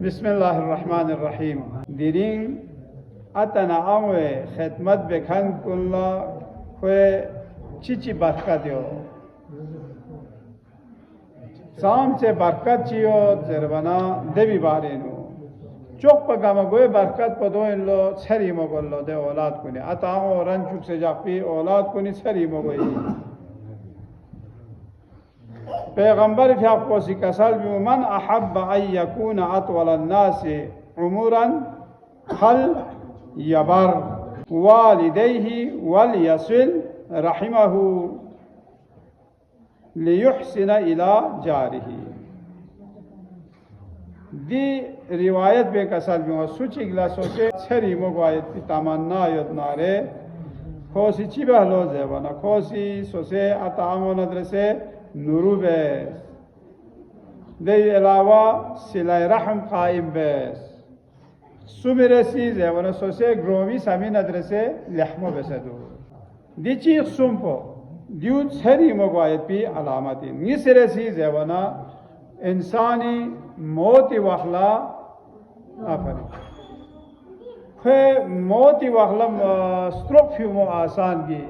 बिस्मिल्लाहिर्रहमानिर्रहीम दिरिंग अतना आवे खिदमत बेखन कुल्ला खे चिची बरकत यो साम से बरकत चियो जरबना देवी बारेनु चौक पगामा गोए बरकत पदो इन लो छरी मोगल्लो दे औलाद कुने अताओ रंचुक से जापी औलाद कुनी छरी मोगोई पैगंबर फ्याकोसी कसल मन अहब अन यकून अतवल अन्नास उमरन हल यबर वालिदैहि वल यसिल रहिमहु लियुहसिन इला जारिही दी रिवायत बे कसल भी सुची गिलासों से छरी मोगवायत की तमन्ना योदनारे खोसी चिबह लो जेवना खोसी सोसे अतामो नदरसे नूरू बेस दे अलावा सिलाई रहम कायम बेस सुमिरसी जेवना सोसे ग्रोमी समी नदरसे लहमो बेसदू दिची सुम्पो दिउ छरी मोगवायत भी अलामती निसरसी जेवना इंसानी मौत वखला आफरी खे मौत वखला स्ट्रोक फिमो आसान की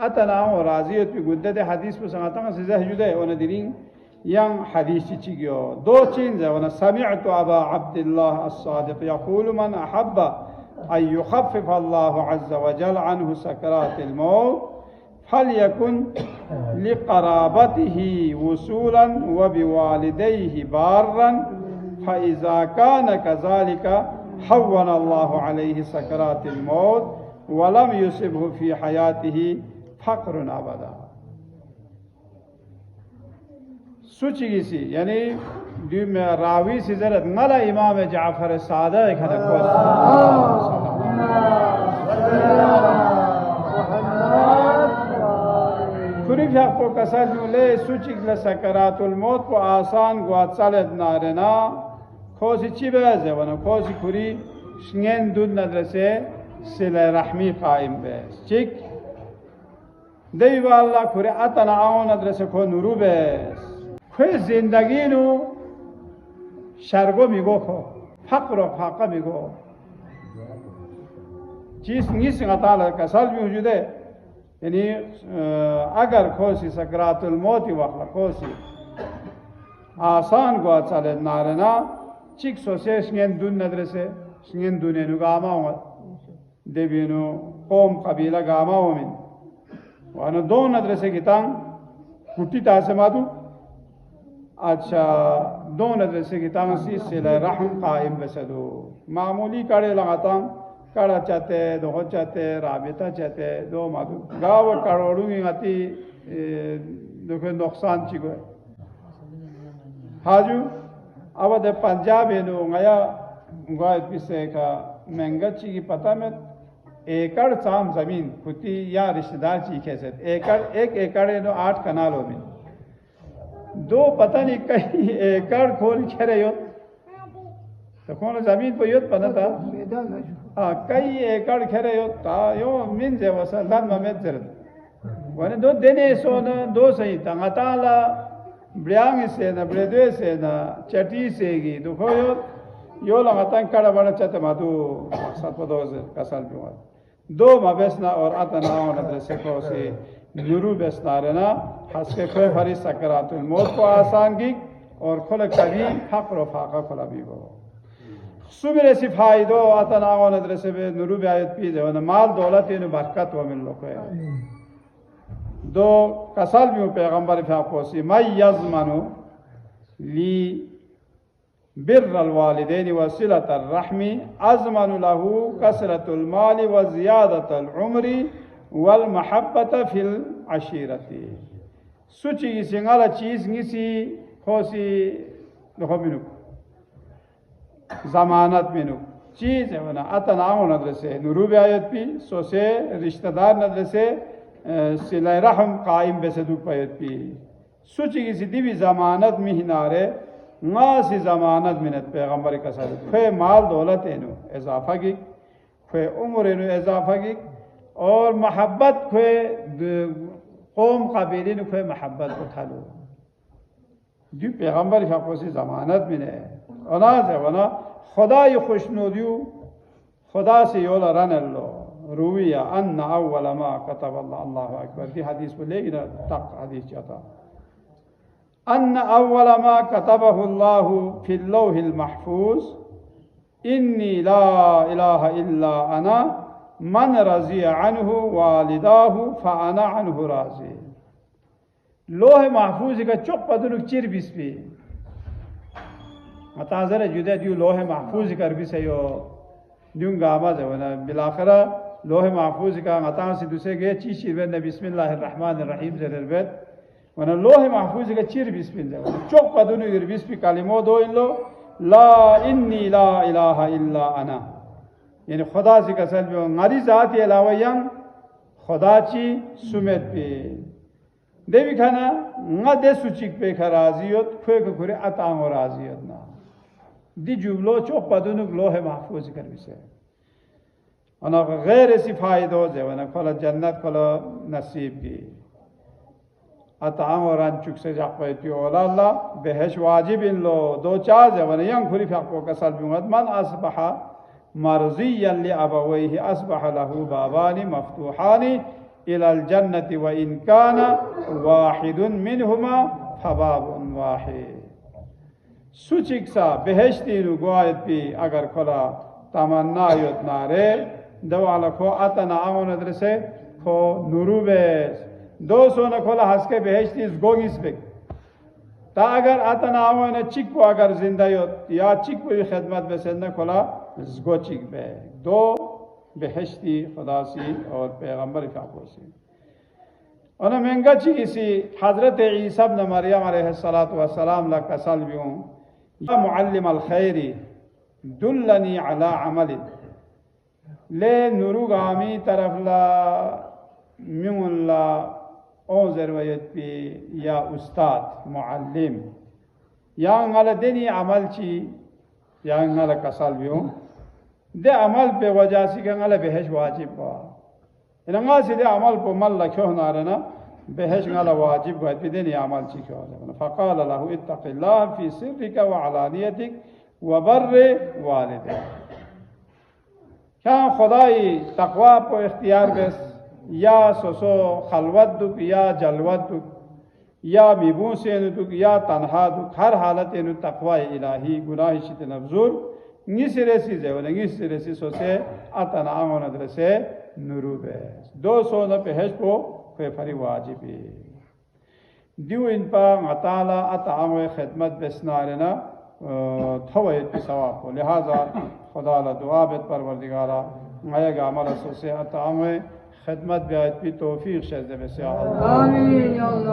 अतना और राजियत भी गुद्दत हदीस पर संगता से जहजुदे और नदीरिंग yang hadis cicigyo do chin zawana sami'tu aba abdullah as-sadiq yaqulu man ahabba ay yukhaffif Allah azza wa jalla anhu sakarat al-maut falyakun liqarabatihi wusulan wa biwalidayhi barran fa idza kana kadhalika hawwana Allah alayhi sakarat al-maut wa lam yusibhu fi hayatihi faqrun abada सुची सी यानी रावी से जरत मला इमाम जाफर सादिक खदक खुरी को कसर जुले सुची सकरातुल मौत को आसान गुआ चलत नारेना खोसी चिबे जवना खोसी खुरी स्नेन दूध नदरसे सिले रहमी कायम बे चिक देवाल्ला खुरे अतना आओ नदरसे खो नूरू बेस खे जिंदगी नु शर्गो मिगो खो फक्र फाका मिगो चीज निस गताल कसल भी वजूद है यानी अगर खोसी सकरातुल मौत वखला खोसी आसान गो चले नारना चिक सोसे स्नेन दुन नदरसे स्नेन दुने नु गामा हो देवीनु कौम कबीला गामा हो मिन वानो दो नदरसे कितांग कुटी तासे मादू अच्छा दो नदरसे की तांसी सिला रहम कायम बसदो मामूली कड़े लगाता कड़ा चाहते दो चाहते राबिता चाहते दो मादू गाँव करोड़ों की गति दुखे नुकसान चिको हाजू अब दे पंजाब है नो गया गाय पिसे का महंगा ची की पता में एकड़ चाम जमीन खुदी या रिश्तेदार ची कैसे एक एकड़ है नो 8 कनालों में दो पता नहीं कई एकड़ खोल खेरे यो तो कौन जमीन पर यो पता था हाँ कई एकड़ खेरे यो ता यो मिन जे वसा दान में जर वने दो देने सो न दो सही तंगाताला ब्रियांग से न ब्रेदे से न चटी से गी तो खो यो लगातार कड़ा बड़ा चते मातु मकसद पदो से कसल भी दो मबेसना और अतना और नदरसे को से नूरू बेस्तारना हंसके खोए भरी सकरातुल मौत को आसान की और खुल कभी फक्र फाका खुला भी हो सुबह सिफाई दो अतना और नदरसे में नूरू बेआयत पी जाओ न माल दौलत इन बरकत व मिल लोग दो कसल भी पैगंबर फ्याकोसी मैं यज़मनु ली बिर्रल वालिदैन व सिलतल रहमी अज़मनु लहू कसरतुल माली व ज़ियादतल उम्री वल महब्बत फिल अशीरती सुची सिंगाला चीज निसी खोसी देखो मिनु जमानत मिनु चीज है वना अतनाओ नदरसे नूरू बेआयत भी सोसे रिश्तेदार नदरसे सिलाई रहम कायम बेसदू पायत भी सुची की दिवी जमानत मिहनारे नासी जमानत मिनत पैगंबर का साथ खे माल दौलत एनु इजाफा की खे उम्र एनु इजाफा की और महब्बत खे कौम काबिलिन खे महब्बत उठा लो जो पैगंबर फाकोसी जमानत में अनाज है वना खुदा ये खुशनुदियो खुदा से योला रन लो रूविया अन्न अव्वल मा कतब अल्लाह अकबर की हदीस को लेगी ना तक हदीस चाहता अन्न अव्वल मा कतबहु अल्लाह फिल लौहिल महफूज इन्नी ला इलाहा इल्ला अना मन रज़िया अन्हु वालिदाहु फ़अना अन्हु राज़ी लोह महफूज का चुप पदनुक चिर बिस्पी मताज़र जुदे दियो लोह महफूज कर बिसयो दुंगा आवाज़ है वना बिलाखरा लोह महफूज का मतां से दूसरे गए चीज़ बे बिस्मिल्लाहिर्रहमानिर्रहीम ज़रबत वना लोह महफूज का चिर बिस्पी चुप पदनुक बिस्पी कालिमो दो इन लो ला इन्नी ला इलाहा इल्ला अना यानी खुदा से कसम भी हमारी ज़ात के अलावा यंग खुदा ची सुमेत पे देवी खाना ना दे सुचिक पे खराजियत खुए को खुरे अतांग और राजियत ना दी जुबलो चौक पदुनुक लोह महफूज कर बिसे अना गैर ऐसी फायदों से वना खोला जन्नत खोला नसीब की अतांग और अंचुक से जापे पियो अल्लाह बेहश वाजिब इन लो दो चार है वना यंग खुरी फ़ाक़ो कसम भी मन असबहा मर्ज़िय्यन लिअबवैहि अस्बह लहु बाबानि मफ्तूहानि इलल जन्नति व इन काना वाहिदुन मिनहुमा फबाबुन वाहिद सुचिक्सा बेहश्ती रुगवायत भी अगर खोला तमन्ना युत नारे दवाला खो अतना आवन अदरसे खो नुरुबेस दो सोना खोला हंसके बेहश्ती गोगिस बेक ता अगर अतना आवन चिक को अगर जिंदा युत या चिक को खिदमत बेसेंदा खोला ज़गोचिक बे दो बेहश्ती खुदा सी और पैगंबर फ़ाक़ोसी उन्हें महंगा चीज़ी हज़रत ईसा इब्न मरियम अलैहिस्सलातु वस्सलाम ला कसल बियों या मुअल्लिम अल खैरी दुल्लनी अला अमलिन ले नुरुगामी तरफ ला म्यूला ओ ज़रवयत पे या उस्ताद मुअल्लिम या अंगल देनी अमल ची या अंगल कसल बियों दे अमल पे वजह से कंगल बेहश वाजिब बा इनंगा से दे अमल पे मल लख्यो ना रहना बेहश गला वाजिब गए पे देनी अमल ची क्यों है फ़क़ाल लहु इत्तक़िल्लाह फ़ी सिर्रिका व अलानियतिक व बर्रि वालिदैक क्या खुदाई तक़वा पे इख्तियार बेस या सोसो खलवत दुक या जलवत दुक या मिबू से दुक या तन्हा दुक हर हालत नु तक़वा इलाही गुनाह शित नफ्जुर निसिरेसी जेवने निसिरेसी सोसे अतना आमोन अदरसे नुरुबे दो सो न पेहश को कोई फरी वाजिबी दियो इन पा मताला अतामे खिदमत बेसनारेना थवे पे सवाब को लिहाजा खुदा ला दुआ बेत परवरदिगारा आएगा अमल सोसे अतामे खिदमत बेत भी तौफीक शेज़ में से आमीन या अल्लाह।